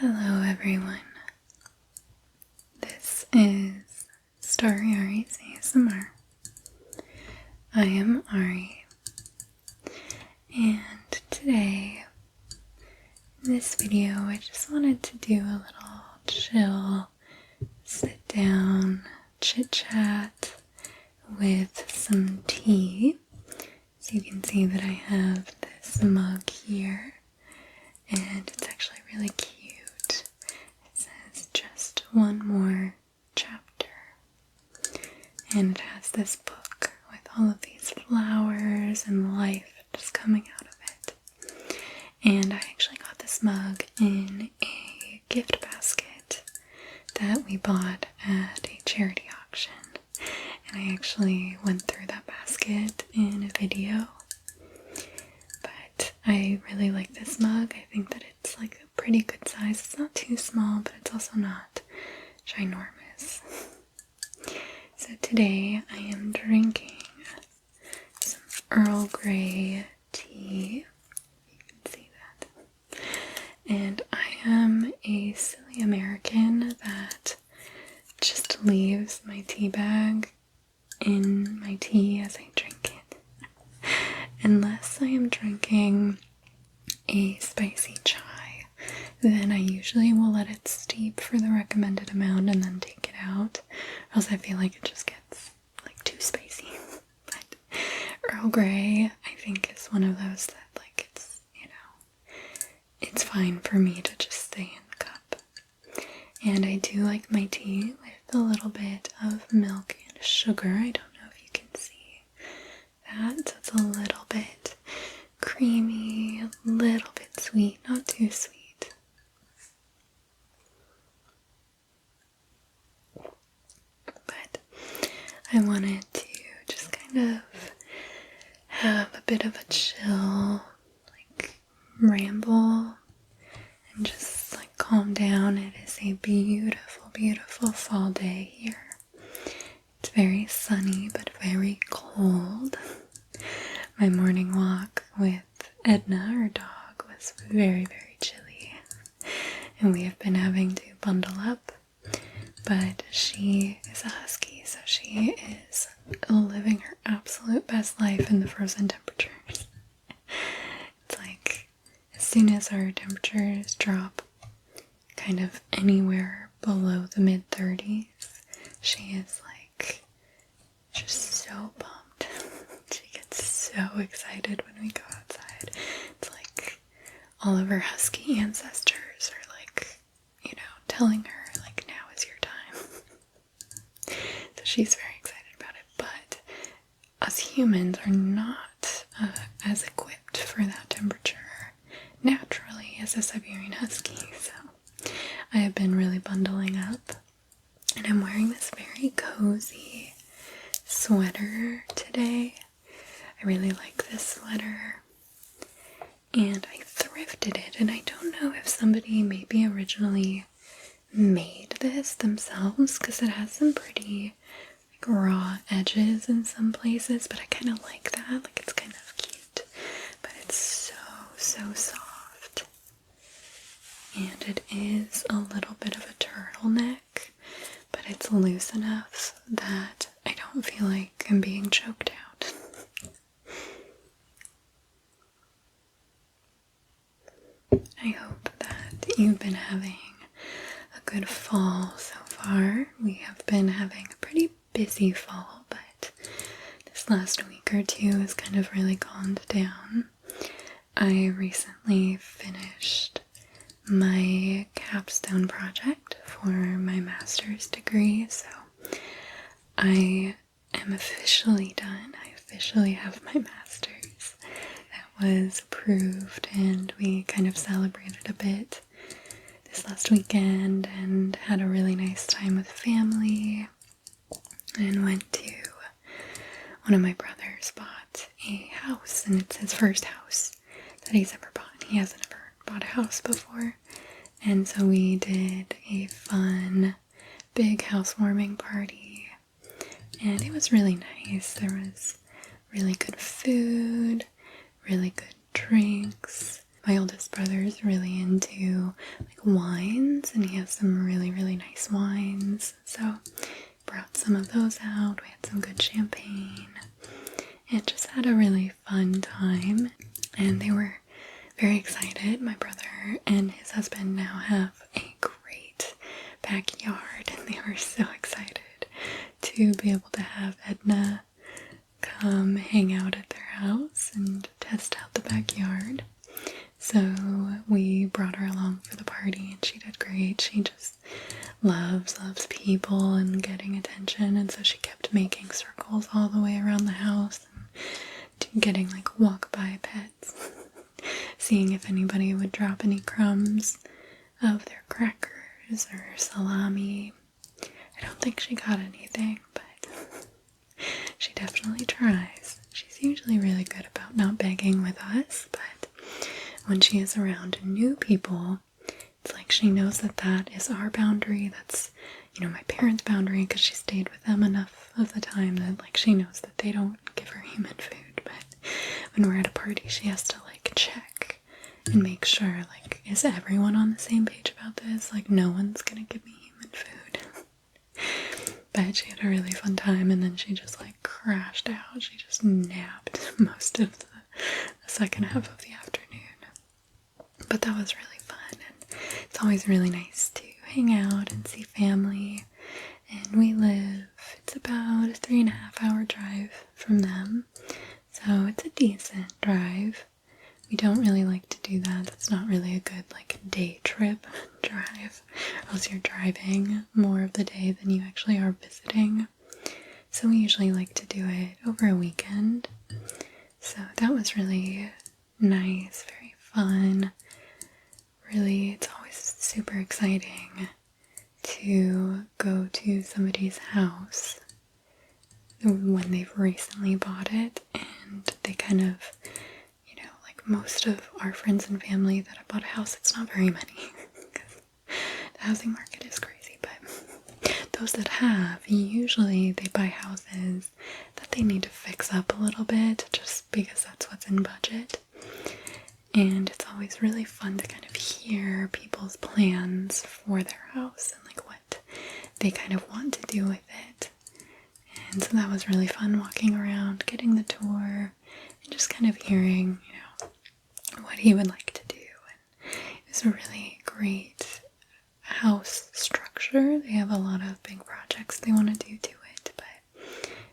Hello everyone, this is Starry Ari's ASMR. I am Ari, and today, in this video, I just wanted to do a little chill, sit down, chit chat with some tea. So you can see that I have this mug here, and it's actually really cute. It says just one more chapter, and it has this book with all of these flowers and life just coming out of it. And I actually got this mug in a gift basket that we bought at a charity auction, and I actually went through that basket in a video. But I really like this mug. I think that it's like a pretty good size. It's not too small, but it's also not ginormous. So today I am drinking some Earl Grey tea. You can see that. And I am a silly American that just leaves my tea bag in my tea as I drink it. Unless I am drinking a spicy chai, then I usually will let it steep for the recommended amount and then take it out, or else I feel like it just gets like too spicy. But Earl Grey, I think, is one of those that like it's fine for me to just stay in the cup. And I do like my tea with a little bit of milk and sugar. I don't know if you can see that. So it's a little bit creamy, a little bit sweet, not too sweet. But I wanted to just kind of have a bit of a chill, like ramble, and just like calm down. It is a beautiful, beautiful fall day here. It's very sunny, but very cold. My morning walk with Edna, our dog, was very, very chilly, and we have been having to bundle up, but she is a husky, so she is living her absolute best life in the frozen temperatures. It's like, as soon as our temperatures drop kind of anywhere below the mid-30s, she is like just so pumped. She gets so excited when we go outside. It's like all of her husky ancestors are like, telling her like, now is your time. So she's very excited about it. But us humans are not as equipped for that temperature naturally as a Siberian husky. So I have been really bundling up, and I'm wearing this very cozy sweater today. I really like this sweater, and I thrifted it, and I don't know if somebody maybe originally made this themselves, because it has some pretty like raw edges in some places, but I kind of like that. Like, it's kind of cute, but it's so soft, and it is a little bit of a turtleneck, but it's loose enough that I don't feel like I'm being choked out. I hope that you've been having a good fall so far. We have been having a pretty busy fall, but this last week or two has kind of really calmed down. I recently finished my capstone project for my master's degree, so I am officially done. I officially have my master's. That was approved, and we kind of celebrated a bit this last weekend and had a really nice time with family, and went to one of my brothers bought a house, and it's his first house that he's ever bought. He hasn't ever bought a house before, and so we did a fun big housewarming party, and it was really nice. There was really good food, really good drinks, My oldest brother is really into like wines, and he has some really, really nice wines. So brought some of those out. We had some good champagne and just had a really fun time. And they were very excited. My brother and his husband now have a great backyard, and they were so excited to be able to have Edna come hang out at their house and test out the backyard. So we brought her along for the party, and she did great. She just loves people and getting attention, and so she kept making circles all the way around the house and getting like walk-by pets, seeing if anybody would drop any crumbs of their crackers or salami. I don't think she got anything, but she definitely tries. She's usually really good about not begging with us, but when she is around new people, it's like she knows that that is our boundary. That's, my parents' boundary, because she stayed with them enough of the time that like she knows that they don't give her human food. But when we're at a party, she has to like check and make sure, like, is everyone on the same page about this? Like, no one's gonna give me human food. But she had a really fun time, and then she just like crashed out. She just napped most of the second half of the afternoon. But that was really fun, and it's always really nice to hang out and see family. And we live, it's about a 3.5-hour drive from them, so it's a decent drive. We don't really like to do that. That's not really a good like day trip drive, or else you're driving more of the day than you actually are visiting. So we usually like to do it over a weekend. So that was really nice, very fun. Really, it's always super exciting to go to somebody's house when they've recently bought it, and they kind of, like most of our friends and family that have bought a house, it's not very many, because the housing market is crazy, but those that have, usually they buy houses that they need to fix up a little bit, just because that's what's in budget. And it's always really fun to kind of hear people's plans for their house and like what they kind of want to do with it. And so that was really fun, walking around, getting the tour, and just kind of hearing, what he would like to do. And it was a really great house structure. They have a lot of big projects they want to do to it, but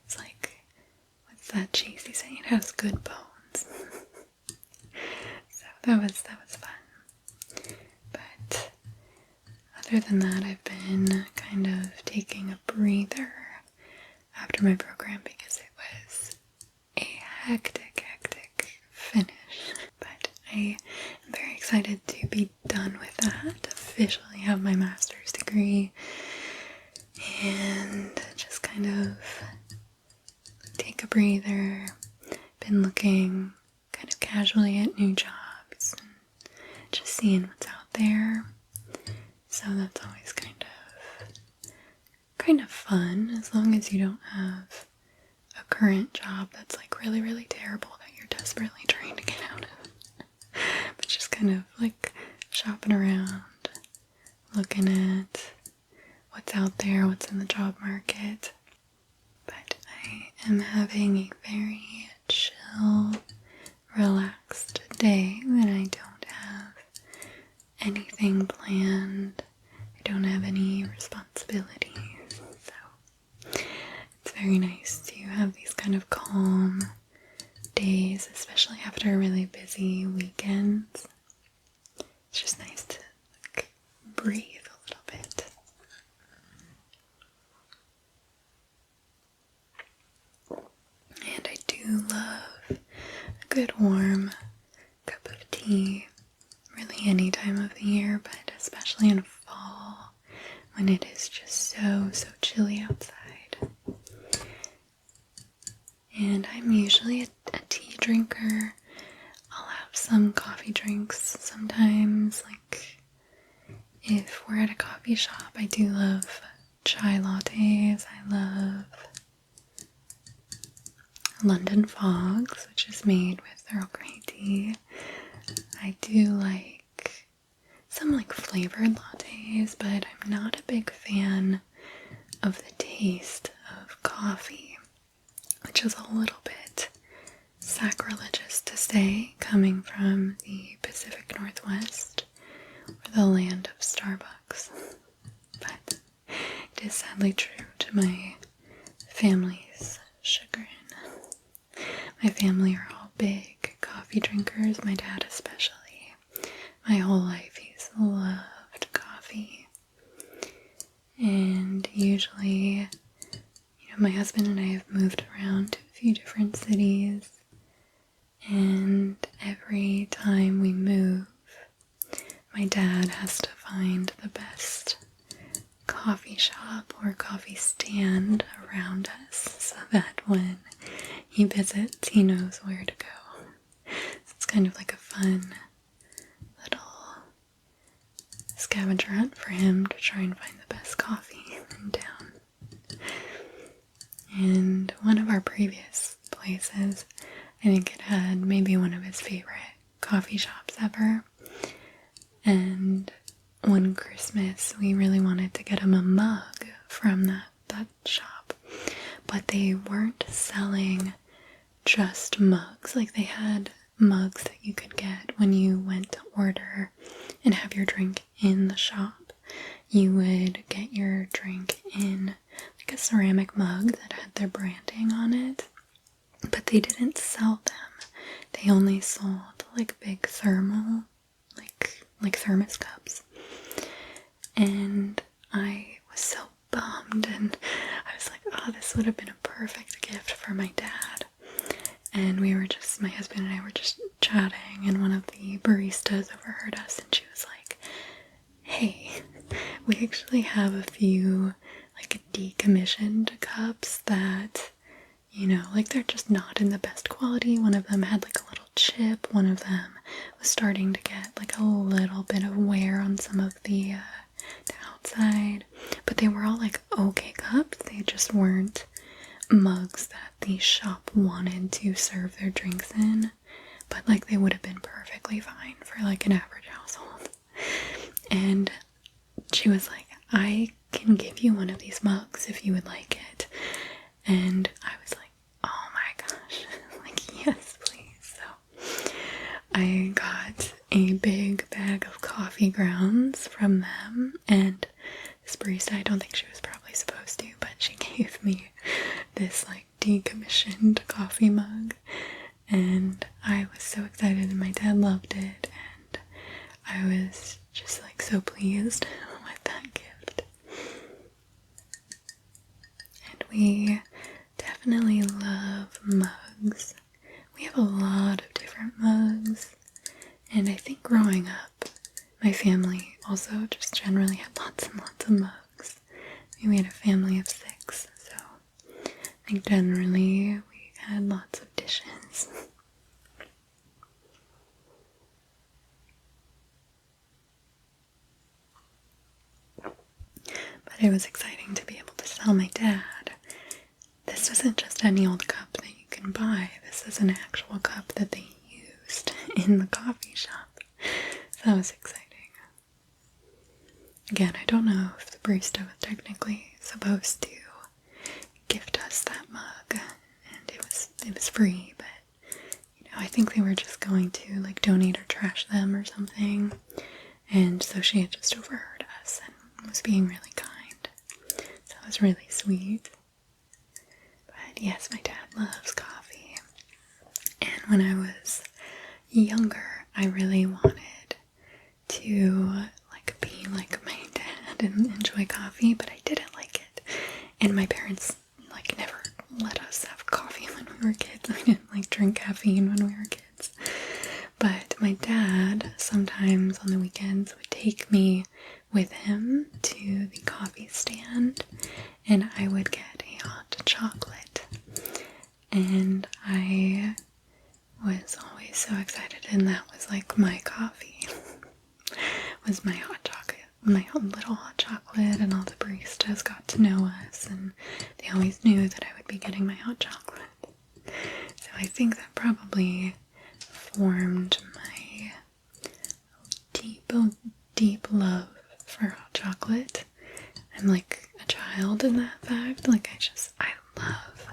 it's like, what's that cheesy saying? It has good bones. That was fun. But other than that, I've been kind of taking a breather after my program because it was a hectic finish. But I am very excited to be done with that, officially have my master's degree, and just kind of take a breather. Been looking kind of casually at new jobs, just seeing what's out there. So that's always kind of fun, as long as you don't have a current job that's like really, really terrible that you're desperately trying to get out of. But just kind of like shopping around, looking at what's out there, what's in the job market. But I am having a very chill, relaxed day when I don't have anything planned. I don't have any responsibilities, so it's very nice to have these kind of calm days, especially after really busy weekends. It's just nice to like breathe a little bit. And I do love a good warm cup of tea, really any time of the year, but especially in fall when it is just so chilly outside. And I'm usually a tea drinker. I'll have some coffee drinks sometimes, like if we're at a coffee shop. I do love chai lattes. I love London Fogs, which is made with Earl Grey tea. I do like some like flavored lattes, but I'm not a big fan of the taste of coffee, which is a little bit sacrilegious to say coming from the Pacific Northwest or the land of Starbucks. But it is sadly true to my family's chagrin. My family are all big coffee drinkers, my dad especially. My whole life he's loved coffee. And usually, my husband and I have moved around to a few different cities, and every time we move, my dad has to find the best coffee shop or coffee stand around us so that when he visits, he knows where to go. So it's kind of like a fun little scavenger hunt for him to try and find the best coffee in town. And one of our previous places, I think it had maybe one of his favorite coffee shops ever. And one Christmas, we really wanted to get him a mug from that shop. But they weren't selling just mugs. Like, they had mugs that you could get when you went to order and have your drink in the shop. You would get your drink in like a ceramic mug that had their branding on it, but they didn't sell them. They only sold like big thermal, like thermos cups. And I was so bummed, and I was like, oh, this would have been a perfect gift for my dad. And my husband and I were just chatting, and one of the baristas overheard us, and she was like, hey, we actually have a few like decommissioned cups that, like they're just not in the best quality. One of them had like a little chip. One of them was starting to get like a little bit of wear on some of the outside. But they were all like okay cups. They just weren't mugs that the shop wanted to serve their drinks in. But like they would have been perfectly fine for like an average household. And she was like, I can give you one of these mugs if you would like it. And I was like, oh my gosh, like, yes, please. So I got a big bag of coffee grounds from them, and this barista, I don't think she was probably supposed to, but she gave me this like decommissioned coffee mug, and I was so excited, and my dad loved it, and I was just like so pleased with that gift. And we definitely love mugs. We have a lot of different mugs, and I think growing up, my family also just generally had lots and lots of mugs. I mean, we had a family of 6, so I think generally we had lots of dishes. But it was exciting to be able to tell my dad, this isn't just any old cup that you can buy. This is an actual cup that they used in the coffee shop. So that was exciting. Again, I don't know if the barista was technically supposed to gift us that mug, and it was free, but I think they were just going to like donate or trash them or something. And so she had just overheard us and was being really kind. So it was really sweet. But yes, my dad loves coffee. And when I was younger, I really wanted to like be like my dad and enjoy coffee, but I didn't like it. And my parents like never let us have coffee when we were kids. We didn't like drink caffeine when we were kids. But my dad sometimes on the weekends would take me with him to the coffee stand, and I would get a hot chocolate. And I was always so excited, and that was like my coffee. Was my hot chocolate, my little hot chocolate, and all the baristas got to know us, and they always knew that I would be getting my hot chocolate. So I think that probably formed my for hot chocolate. I'm like a child in that fact. Like I love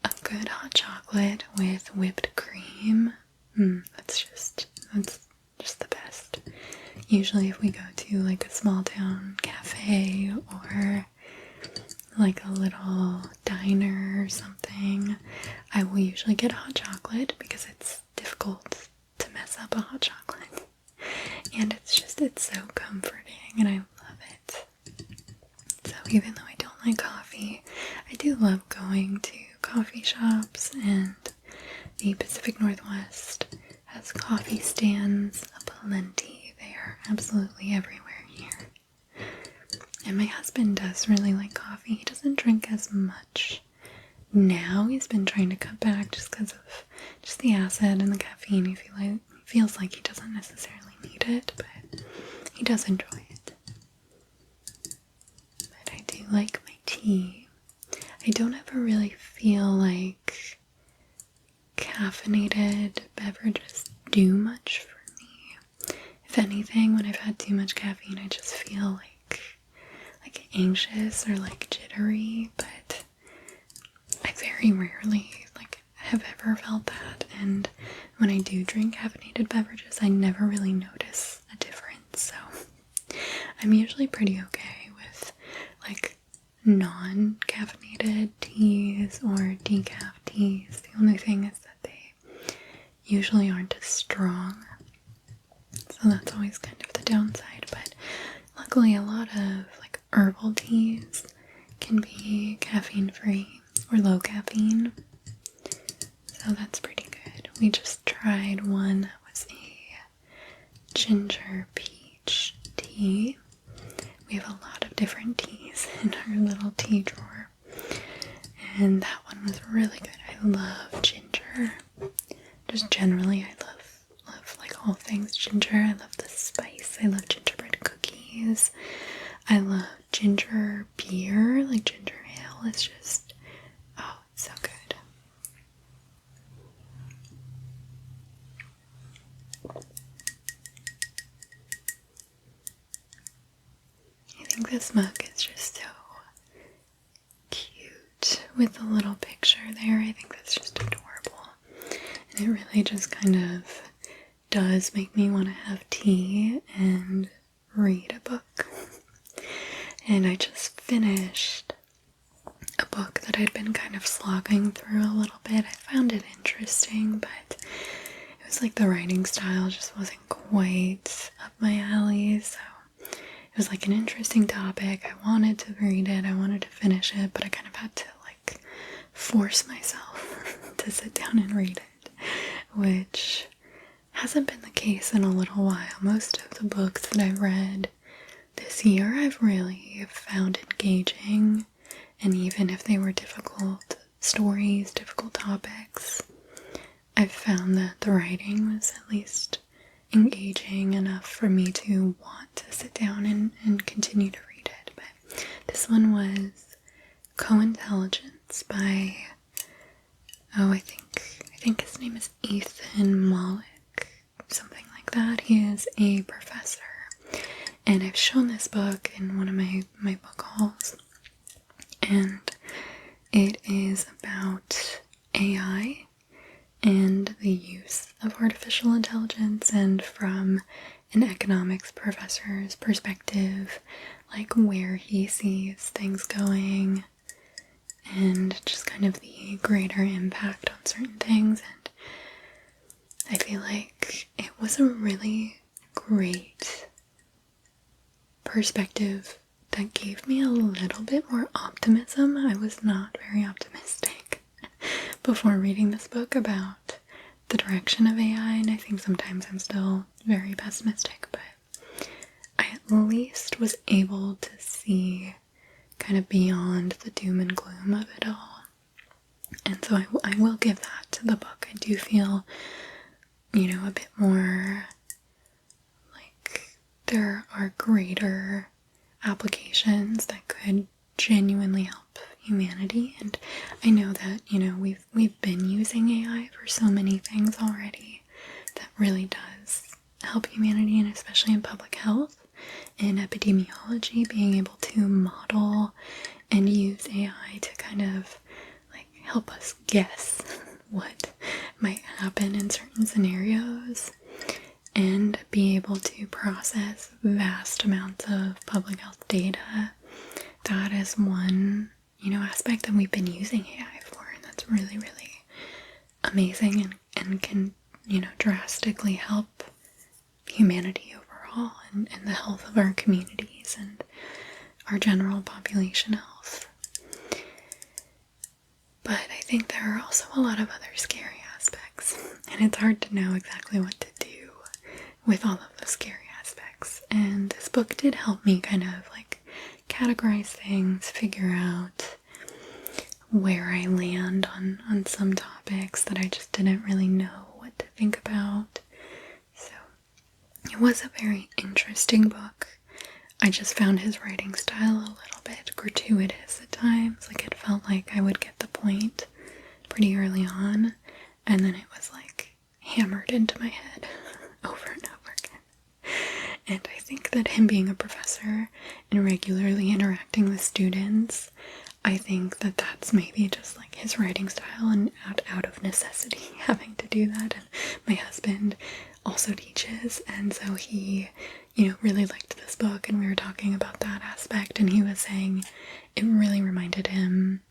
a good hot chocolate with whipped cream. That's just the best. Usually if we go to like a small town cafe or like a little diner or something, I will usually get hot chocolate because it's difficult to mess up a hot chocolate. And it's so comforting and I love it. So even though I don't like coffee, I do love going to coffee shops, and the Pacific Northwest has coffee stands aplenty. They are absolutely everywhere here. And my husband does really like coffee. He doesn't drink as much now. He's been trying to cut back just because of just the acid and the caffeine. He feels like he doesn't necessarily need it, but he does enjoy it. But I do like my tea. I don't ever really feel like caffeinated beverages do much for me. If anything, when I've had too much caffeine, I just feel like anxious or like jittery, but I very rarely have ever felt that. And when I do drink caffeinated beverages, I never really notice a difference. So I'm usually pretty okay with like non-caffeinated teas or decaf teas. The only thing is that they usually aren't as strong. So that's always kind of the downside. But luckily a lot of like herbal teas can be caffeine free or low caffeine. So that's pretty good. We just tried one that was a ginger peach tea. We have a lot of different teas in our little tea drawer. And that one was really good. I love ginger. Just generally, I love like all things ginger. I love the spice. I love gingerbread cookies. I love ginger beer, like ginger ale. It's just, oh, it's so good. I think this mug is just so cute with the little picture there. I think that's just adorable. And it really just kind of does make me want to have tea and read a book. And I just finished a book that I'd been kind of slogging through a little bit. I found it interesting, but it was like the writing style just wasn't quite up my alley, so it was like an interesting topic. I wanted to read it, I wanted to finish it, but I kind of had to like force myself to sit down and read it, which hasn't been the case in a little while. Most of the books that I've read this year I've really found engaging, and even if they were difficult stories, difficult topics, I've found that the writing was at least engaging enough for me to want to sit down and continue to read it. But this one was Co-Intelligence by, I think his name is Ethan Malik, something like that. He is a professor, and I've shown this book in one of my book hauls, and it is about AI and the use of artificial intelligence, and from an economics professor's perspective, like where he sees things going and just kind of the greater impact on certain things. And I feel like it was a really great perspective that gave me a little bit more optimism. I was not very optimistic before reading this book about the direction of AI, and I think sometimes I'm still very pessimistic, but I at least was able to see kind of beyond the doom and gloom of it all. And so I will give that to the book. I do feel, a bit more like there are greater applications that could genuinely help humanity. And I know that, we've been using AI for so many things already that really does help humanity, and especially in public health. in epidemiology, being able to model and use AI to kind of like help us guess what might happen in certain scenarios, and be able to process vast amounts of public health data. That is one, aspect that we've been using AI for, and that's really, really amazing and can, drastically help humanity overall and the health of our communities and our general population health. But I think there are also a lot of other scary aspects, and it's hard to know exactly what to do with all of the scary aspects. And this book did help me kind of like categorize things, figure out where I land on some topics that I just didn't really know what to think about. So it was a very interesting book. I just found his writing style a little bit gratuitous at times. Like, it felt like I would get the point pretty early on, and then it was like hammered into my head over and over again. And I think that him being a professor and regularly interacting with students, I think that that's maybe just like his writing style, and out of necessity having to do that. And my husband also teaches, and so he, really liked this book, and we were talking about that aspect, and he was saying it really reminded him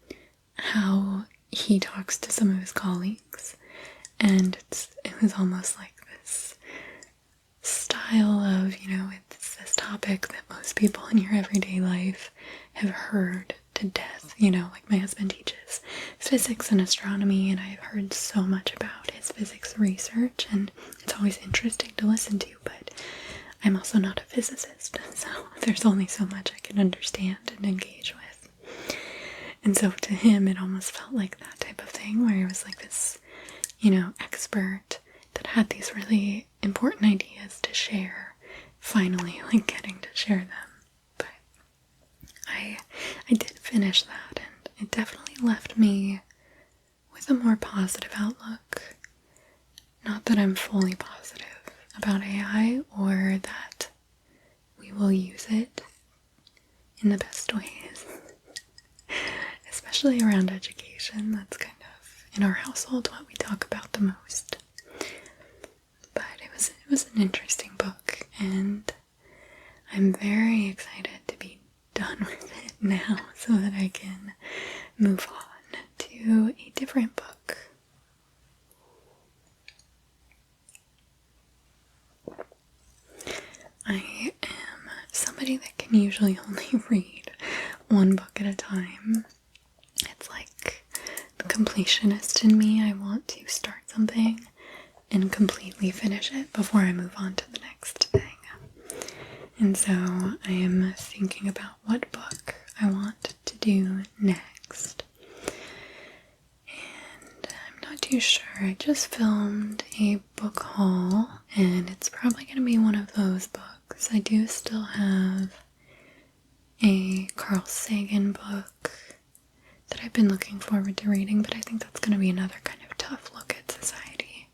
how he talks to some of his colleagues, and it was almost like this style of, it's this topic that most people in your everyday life have heard to death. Like my husband teaches physics and astronomy, and I've heard so much about his physics research, and it's always interesting to listen to, but I'm also not a physicist, so there's only so much I can understand and engage with. And so to him, it almost felt like that type of thing, where he was like this, expert that had these really important ideas to share, finally, like, getting to share them. But I did finish that, and it definitely left me with a more positive outlook. Not that I'm fully positive about AI, or that we will use it in the best ways, especially around education. That's kind of, in our household, what we talk about the most. But it was an interesting book, and I'm very excited to be done with it now so that I can move on to a different book. I am somebody that can usually only read one book at a time. It's like the completionist in me. I want to start something and completely finish it before I move on to the next thing. And so I am thinking about what book I want to do next. And I'm not too sure. I just filmed a book haul, and it's probably going to be one of those books. I do still have a Carl Sagan book that I've been looking forward to reading, but I think that's going to be another kind of tough look at society.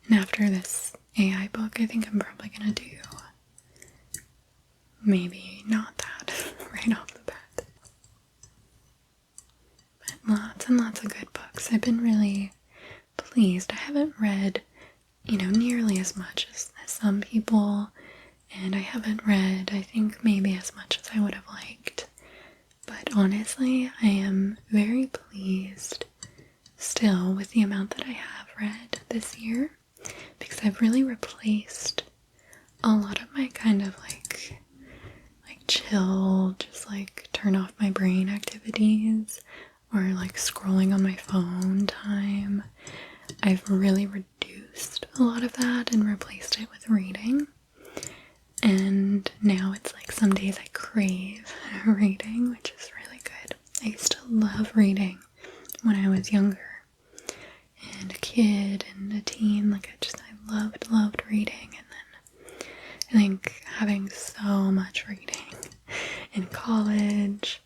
And after this AI book, I think I'm probably going to do maybe not that right off the bat. But lots and lots of good books. I've been really pleased. I haven't read, nearly as much as some people, and I haven't read, I think, maybe as much as I would have liked. But honestly, I am very pleased still with the amount that I have read this year, because I've really replaced a lot of my kind of like chill, just like turn off my brain activities, or like scrolling on my phone time. I've really reduced a lot of that and replaced it with reading. And now it's like some days I crave reading, which is really good. I used to love reading when I was younger and a kid and a teen. Like I loved reading. And then I think having so much reading in college,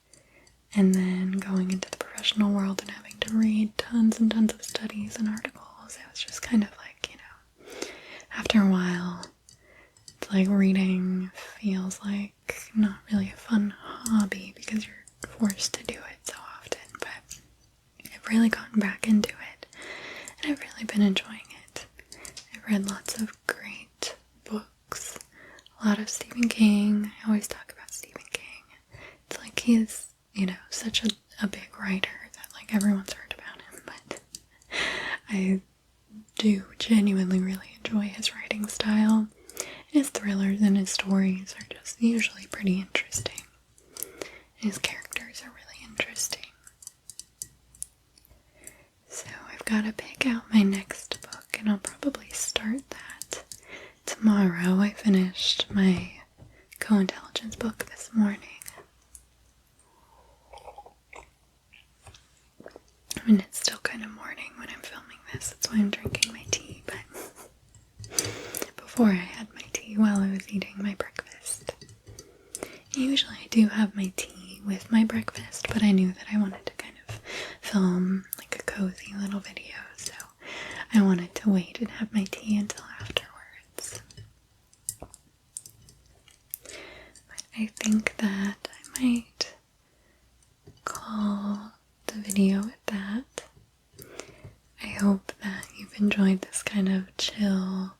and then going into the professional world and having to read tons and tons of studies and articles, it was just kind of like, after a while, it's like reading feels really a fun hobby because you're forced to do it so often, but I've really gotten back into it, and I've really been enjoying it. I've read lots of great books, a lot of Stephen King. I always talk about Stephen King. It's like he's, such a big writer that like everyone's heard about him, but I do genuinely really enjoy his writing style. His thrillers and his stories are just usually pretty interesting. His characters are really interesting. So I've got to pick out my next book, and I'll probably start that tomorrow. I finished my co-intelligence book this morning. I mean, it's still kind of morning when I'm filming this. That's why I'm drinking my tea, but before I had my tea while I was eating my breakfast. Usually I do have my tea with my breakfast, but I knew that I wanted to kind of film like a cozy little video, so I wanted to wait and have my tea until afterwards. But I think that I might call the video at that. I hope that you've enjoyed this kind of chill,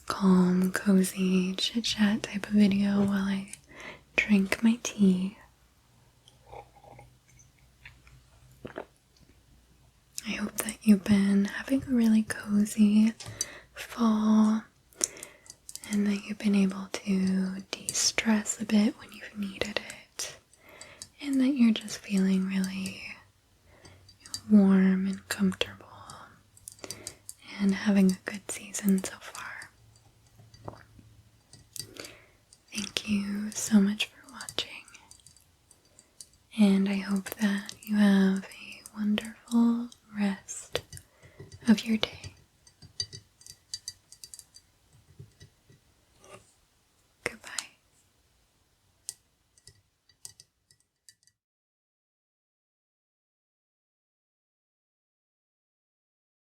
calm, cozy, chit-chat type of video while I drink my tea. I hope that you've been having a really cozy fall and that you've been able to de-stress a bit when you've needed it, and that you're just feeling really warm and comfortable and having a good season so far. Thank you so much for watching, and I hope that you have a wonderful rest of your day.